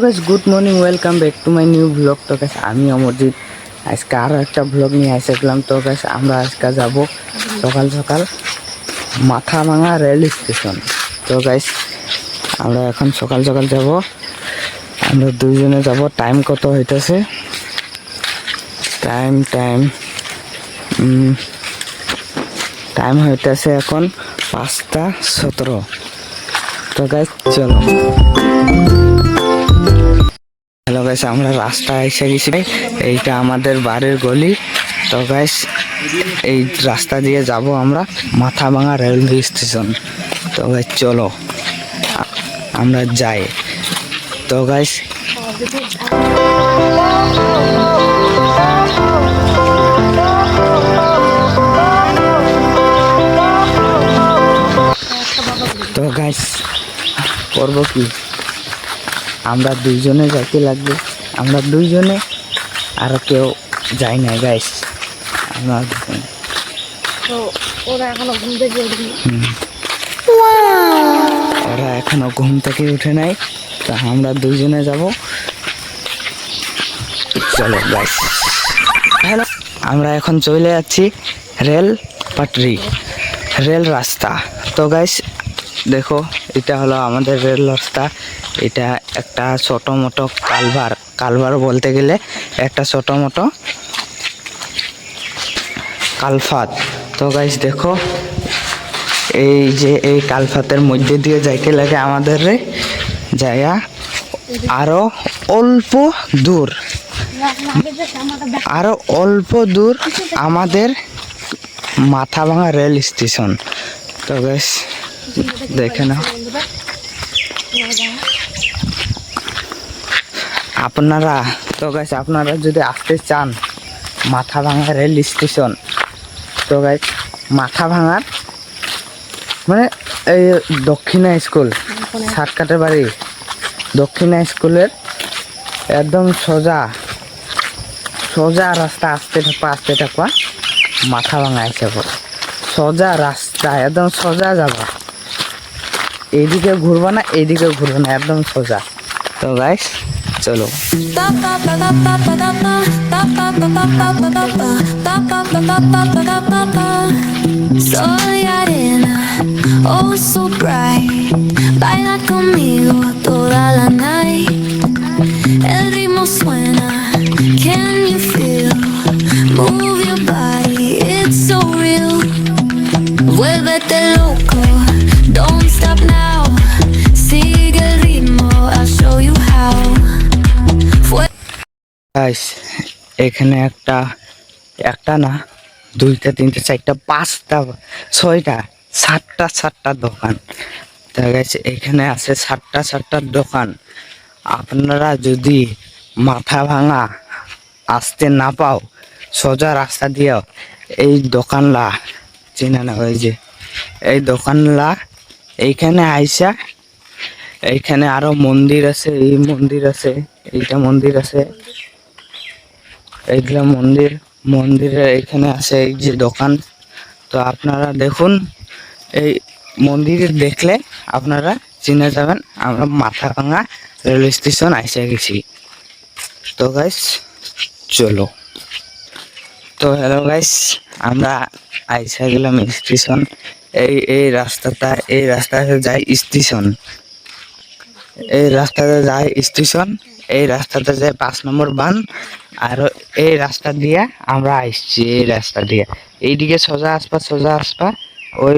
Guys good morning, welcome back to my new blog. তো guys আমি অমরজিৎ আজকে আরও একটা ব্লগ নিয়ে এসেছিলাম। তো গাইস আমরা আজকে যাব সকাল সকাল মাথাভাঙা রেল স্টেশন। তো গাইস আমরা এখন সকাল সকাল যাব, আমরা দুইজনে যাব। টাইম কত হইতেছে? টাইম টাইম টাইম হইতেছে এখন 5:17। তো গাইস চলো। হ্যালো গাইস, আমরা রাস্তায় এসে গেছি। এইটা আমাদের বাড়ির গলি। তো গাইস এই রাস্তা দিয়ে যাব আমরা মাথাভাঙা রেলওয়ে স্টেশন। তো গাইস চলো আমরা যাই। তো গাইস তো গাইস করবো কি, আমরা দুইজনে যাইতে লাগবে। আমরা দুইজনে, আর কেউ যাই না গাইস। আমরা ওরা এখনো ঘুম থেকে উঠেনি। ওরা এখনো ঘুম থেকে উঠে নাই। তো আমরা দুইজনে যাব। চলো গাইস, হ্যালো, আমরা এখন চলে যাচ্ছি রেল পাটরি, রেল রাস্তা। তো গাইস দেখো, এটা হলো আমাদের রেল রাস্তা। এটা একটা ছোট মোটো কালভার বলতে গেলে একটা ছোট মোটো কালফাত। তো গাইস দেখো, এই যে এই কালফাতের মধ্যে দিয়ে যাইতে লাগে আমাদের জায়গা আরো অল্প দূর, আরো অল্প দূর আমাদের মাথাভাঙা রেল স্টেশন। তো গাইস দেখে নাও আপনারা। তো গাইস আপনারা যদি আসতে চান মাথাভাঙা রেল স্টেশন, তো গাইস মাথাভাঙার মানে এই দক্ষিণা স্কুল, শর্টকাটের বাড়ি দক্ষিণা স্কুলের একদম সোজা রাস্তা আসতে থাকবা মাথাভাঙা এসে পড়ে। সোজা রাস্তা, একদম সোজা যাবা, এইদিকে ঘুরবা না এইদিকে ঘুরবা না, একদম সোজা। তো গাইস চলো। Soy arena, oh so bright. Baila conmigo toda la night. El ritmo suena, can you feel? Move your body, it's so real. Vuélvete loco, don't stop now. Sigue el ritmo, I'll show you how. Guys এখানে একটা না, দুইটা, তিনটা, চারটা, পাঁচটা, ছয়টা, সাতটা দোকান। তা গাইস এখানে আছে সাতটা দোকান। আপনারা যদি মাথাভাঙা আসতে না পাও, সোজা রাস্তা দিয়েও এই দোকানলা চেনা না, ওই যে এই দোকানলা, এইখানে আইসা এইখানে আরো মন্দির আছে, এই মন্দির আছে, এইটা মন্দির আছে, এইগুলা মন্দিরের এখানে আছে এই যে দোকান। তো আপনারা দেখুন, এই মন্দির দেখলে আপনারা চিনে যাবেন আমরা মাথাভাঙা রেল স্টেশন আইসা গেছি। তো গাইস চলো। তো হ্যালো গাইস, আমরা আইসা গেলাম স্টেশন। এই রাস্তাতে যায় স্টেশন, এই রাস্তাতে যায় স্টেশন, এই রাস্তাতে যায় 5 নম্বর বান। আর এই রাস্তা দিয়ে আমরা আসছি, এই রাস্তা দিয়ে এইদিকে সোজা আসবা, ওই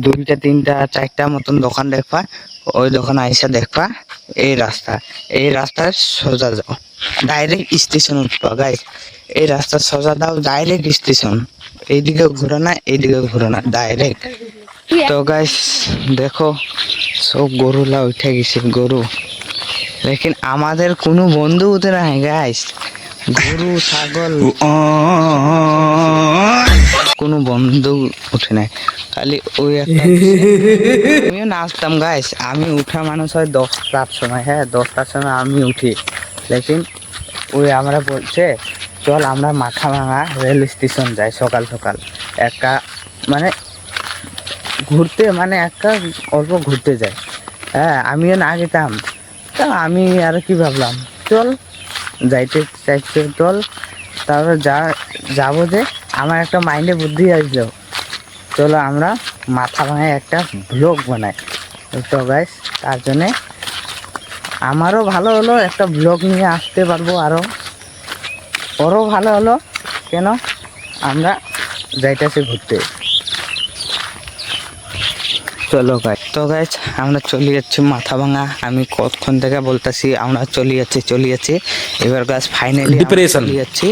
2টা 3টা 4টা মতন দোকান দেখবা, ওই দোকান আইসা দেখবা এই রাস্তায় সোজা যাও, ডাইরেক্ট স্টেশন উঠবা গাইস। এই রাস্তা সোজা দাও, ডাইরেক্ট স্টেশন, এইদিকে ঘুরো না, ডাইরেক্ট। তো গাইস দেখো, সব গরুলা উঠে গেছে, গরু। লেকিন আমাদের কোনো বন্ধু উঠে নাই গাইস, গরু ছাগল কোনো বন্ধু উঠে নাই, খালি ওই একটা। আমিও নাচতাম গাইস, আমি উঠা মানুষ হয় 10টার সময়, হ্যাঁ 10টার সময় আমি উঠি। লেকিন ওই আমরা বলছে চল আমরা মাথাভাঙা রেল স্টেশন যাই সকাল সকাল, একটা মানে ঘুরতে, মানে একটা অল্প ঘুরতে যাই। হ্যাঁ আমিও না যেতাম, তা আমি আর কি ভাবলাম, চল যাইতে চাইতে চল। তারপর যাবো যে আমার একটা মাইন্ডে বুদ্ধি আসলো, চলো আমরা মাথা ভাঙায় একটা ব্লগ বানাই। তো গাইস তার জন্যে আমারও ভালো হলো, একটা ব্লগ নিয়ে আসতে পারবো, ওরও ভালো হলো। কেন আমরা যাইতেছি ঘুরতে। চলো গাইস, তো গাইস আমরা চলে যাচ্ছি মাথা ভাঙা। আমি কতক্ষণ থেকে বলতেছি আমরা চলে যাচ্ছি। এবার গাছ ফাইনালি চলে যাচ্ছি।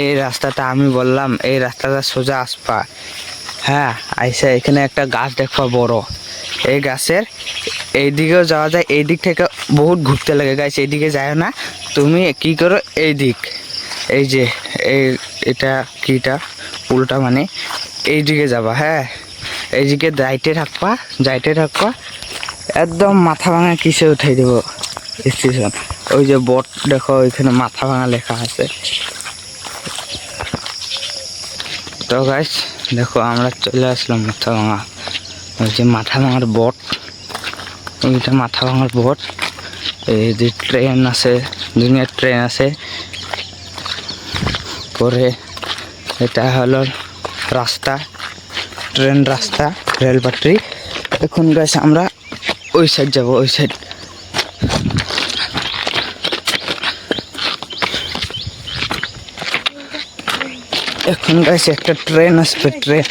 এই রাস্তাটা আমি বললাম এই রাস্তাটা সোজা আসপা। হ্যাঁ আইসা এখানে একটা গাছ দেখবা বড়, এই গাছের এই দিকেও যাওয়া যায়। এই দিক থেকে বহুত ঘুরতে লাগে গাইস, এইদিকে যায় না। তুমি কি করো, এই দিক এই যে এটা কিটা উল্টা মানে এই দিকে যাবা। হ্যাঁ এইদিকে যাইতে থাকবা একদম মাথা ভাঙা কিসে উঠাই দেব স্টেশন। ওই যে বোর্ড দেখো ওইখানে মাথা ভাঙা লেখা আছে। তো গাইস দেখো আমরা চলে আসলাম মাথা ভাঙা। ওই যে মাথা ভাঙার বোর্ড, ওইটা মাথা ভাঙার বোর্ড। এই যে ট্রেন আছে, দুনিয়ার ট্রেন আছে। পরে এটা হলো রাস্তা, ট্রেন রাস্তা, রেলপাট্রি। এখন গাইস আমরা ওই সাইড যাব, ওই সাইড। এখন গাইস একটা ট্রেন আসবে, ট্রেন।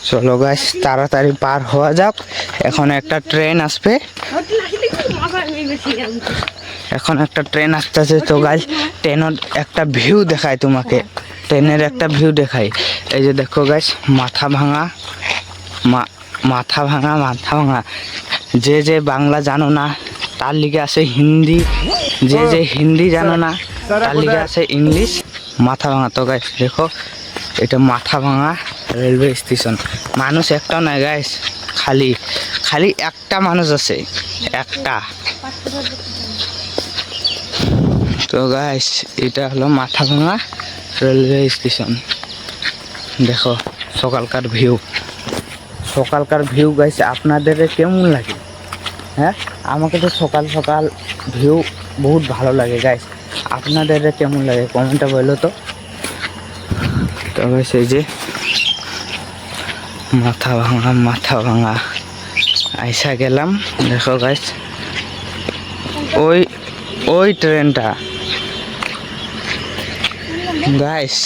চলো গাইস তাড়াতাড়ি পার হওয়া যাক, এখন একটা ট্রেন আসবে। এখন একটা ট্রেন আসতেছে। তো গাইস ট্রেনের একটা ভিউ দেখায় তোমাকে, ট্রেনের একটা ভিউ দেখাই। এই যে দেখো গাইস মাথা ভাঙা, মাথা ভাঙা। যে বাংলা জানো না তার লিগে আছে হিন্দি, যে হিন্দি জানো না তার লিগে আছে ইংলিশ। মাথা ভাঙা। তো গাইস দেখো এটা মাথা ভাঙা রেলওয়ে স্টেশন। মানুষ একটাও নাই গাইস, খালি একটা মানুষ আছে, একটা। তো গাইস এটা হলো মাথা ভাঙা রেলওয়ে স্টেশন। দেখো সকালকার ভিউ গাইস আপনাদের কেমন লাগে? হ্যাঁ আমাকে তো সকাল ভিউ বহুত ভালো লাগে গাইস, আপনাদের কেমন লাগে কমেন্টে বলো তো। তো গাইস এই যে মাথা ভাঙা আইসা গেলাম। দেখো গাইস ওই ট্রেনটা গাইস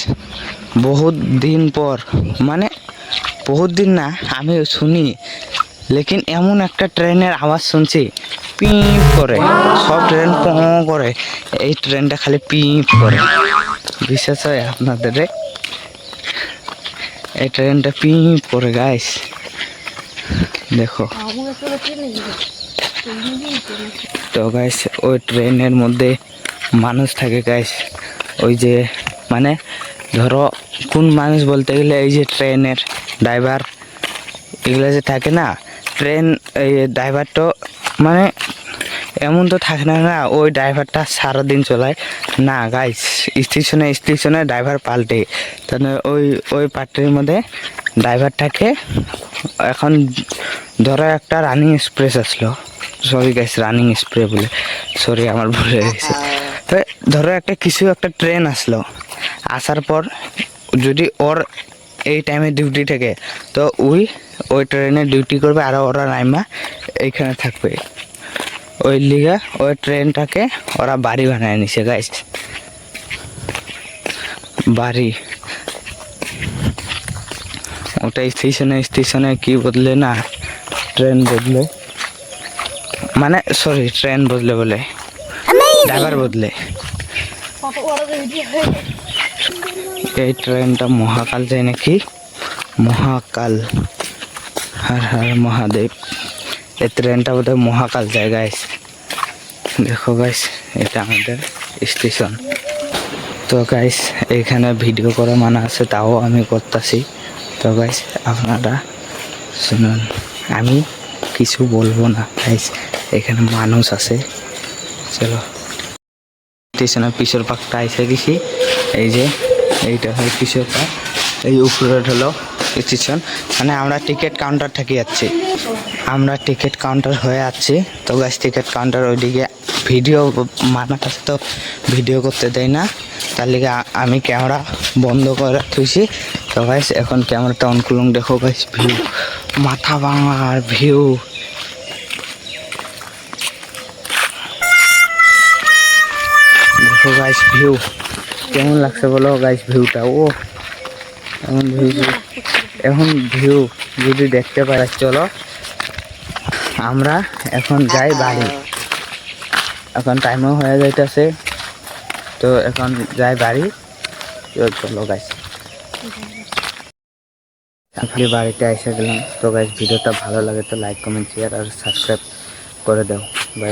বহুত দিন পর, মানে বহুত দিন না আমি শুনি, লেকিন এমন একটা ট্রেনের আওয়াজ শুনছি পিপ করে। সব ট্রেন প করে, এই ট্রেনটা খালি পিপ করে। বিশ্বাস হয় আপনাদের? এই ট্রেনটা পিপ করে গাইস। দেখো তো গাইস ওই ট্রেনের মধ্যে মানুষ থাকে গাইস। ওই যে মানে ধরো কোন মানুষ বলতে গেলে এই যে ট্রেনের ড্রাইভার এগুলো যে থাকে না, ট্রেন এই ড্রাইভারটা মানে এমন তো থাকে না ওই ড্রাইভারটা সারাদিন চলায় না গাইস। স্টেশনে ড্রাইভার পাল্টে, তাহলে ওই পার্টির মধ্যে ড্রাইভারটাকে এখন ধরো একটা রানিং এক্সপ্রেস আসলো, সরি গাইস রানিং স্প্রে বলে, সরি আমার ভুলে গেছে। তো ধরো একটা ট্রেন আসলো, আসার পর যদি ওর এই টাইমে ডিউটি থাকে তো ওই ট্রেনে ডিউটি করবে, আর ওরা নাইমা এইখানে থাকবে। ওই লিগা ওই ট্রেনটাকে ওরা বাড়ি বানায় নিছে গাইস, বাড়ি। ওটা স্টেশনে কি বদলে না, ট্রেন বদলে, মানে সরি ট্রেন বদলে বলে ড্রাইভার বদলে। এই ট্রেনটা মহাকাল যায় নাকি, মহাকাল, হর হর মহাদেব। এই ট্রেনটা বোধহয় মহাকাল যায় গাইস। দেখো গাইস এটা আমাদের স্টেশন। তো গাইস এইখানে ভিডিও করা মানা আছে, তাও আমি করতেছি। তো গাইস আপনারা শুনুন, আমি কিছু বলবো না গাইস, এখানে মানুষ আছে। চলো স্টেশনের পিছর পাকটা এসে গেছি। এই যে এইটা হয় পিছর পাক, এই উপরে হলো স্টেশন, মানে আমরা টিকিট কাউন্টার থেকে যাচ্ছি। আমরা টিকিট কাউন্টার হয়ে যাচ্ছি। তো গাইস টিকিট কাউন্টার ওইদিকে ভিডিও মানা কাছে তো ভিডিও করতে দেয় না, তার লিগে আমি ক্যামেরা বন্ধ করে থুইছি। তো গাইস এখন ক্যামেরাটা অন করলাম, দেখো গাইস ভিউ, মাথা ভাঙার ভিউ। দেখো গাইস ভিউ কেমন লাগছে বলো গাইস ভিউটা। ও এখন ভিউ যদি দেখতে পাই, চলো আমরা এখন যাই বাড়ি। এখন টাইমও হয়ে যাইতেছে, তো এখন যাই বাড়ি। চলো গাইস বাড়িতে এসে গেলাম। তো গাইস ভিডিওটা ভালো লাগে তো লাইক কমেন্ট শেয়ার আর সাবস্ক্রাইব করে দাও। Bye bye.